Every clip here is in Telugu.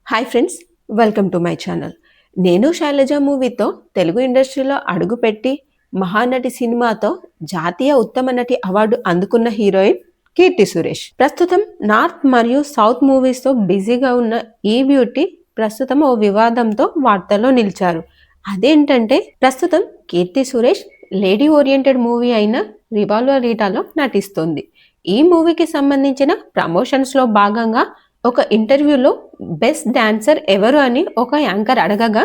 Hi friends, welcome to my channel. నేను శైలజ మూవీతో తెలుగు ఇండస్ట్రీలో అడుగుపెట్టి మహానటి సినిమాతో జాతీయ ఉత్తమ నటి అవార్డు అందుకున్న హీరోయిన్ కీర్తి సురేష్. ప్రస్తుతం నార్త్ మరియు సౌత్ మూవీస్తో బిజీగా ఉన్న ఈ బ్యూటీ ప్రస్తుతం ఓ వివాదంతో వార్తల్లో నిలిచారు. అదేంటంటే ప్రస్తుతం Keerthy Suresh lady oriented movie అయిన రివాల్వర్ రీటాలో నటిస్తుంది. ఈ మూవీకి సంబంధించిన ప్రమోషన్స్లో భాగంగా ఒక ఇంటర్వ్యూలో బెస్ట్ డాన్సర్ ఎవరు అని ఒక యాంకర్ అడగగా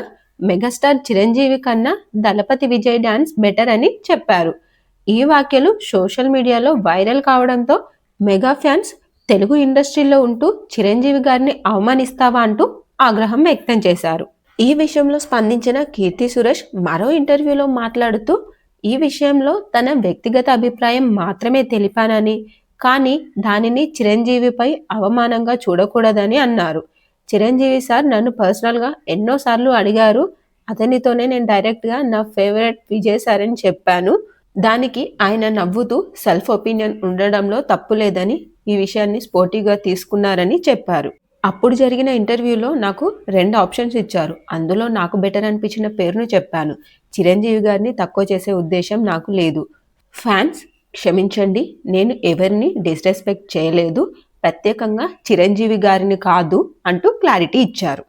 మెగాస్టార్ చిరంజీవి కన్నా దళపతి విజయ్ డాన్స్ బెటర్ అని చెప్పారు. ఈ వ్యాఖ్యలు సోషల్ మీడియాలో వైరల్ కావడంతో మెగా ఫ్యాన్స్ తెలుగు ఇండస్ట్రీలో ఉంటూ చిరంజీవి గారిని అవమానిస్తావా అంటూ ఆగ్రహం వ్యక్తం చేశారు. ఈ విషయంలో స్పందించిన కీర్తి సురేష్ మరో ఇంటర్వ్యూలో మాట్లాడుతూ ఈ విషయంలో తన వ్యక్తిగత అభిప్రాయం మాత్రమే తెలిపానని, కానీ దానిని చిరంజీవిపై అవమానంగా చూడకూడదని అన్నారు. చిరంజీవి సార్ నన్ను పర్సనల్గా ఎన్నోసార్లు అడిగారు. అతనితోనే నేను డైరెక్ట్గా నా ఫేవరెట్ విజయ్ సార్ అని చెప్పాను. దానికి ఆయన నవ్వుతూ సెల్ఫ్ ఒపీనియన్ ఉండడంలో తప్పు లేదని, ఈ విషయాన్ని స్పోర్టివ్గా తీసుకున్నారని చెప్పారు. అప్పుడు జరిగిన ఇంటర్వ్యూలో నాకు 2 ఆప్షన్స్ ఇచ్చారు. అందులో నాకు బెటర్ అనిపించిన పేరును చెప్పాను. చిరంజీవి గారిని తక్కువ చేసే ఉద్దేశం నాకు లేదు. ఫ్యాన్స్ క్షమించండి, నేను ఎవరిని డిస్రెస్పెక్ట్ చేయలేదు, ప్రత్యేకంగా చిరంజీవి గారిని కాదు అంటూ క్లారిటీ ఇచ్చారు.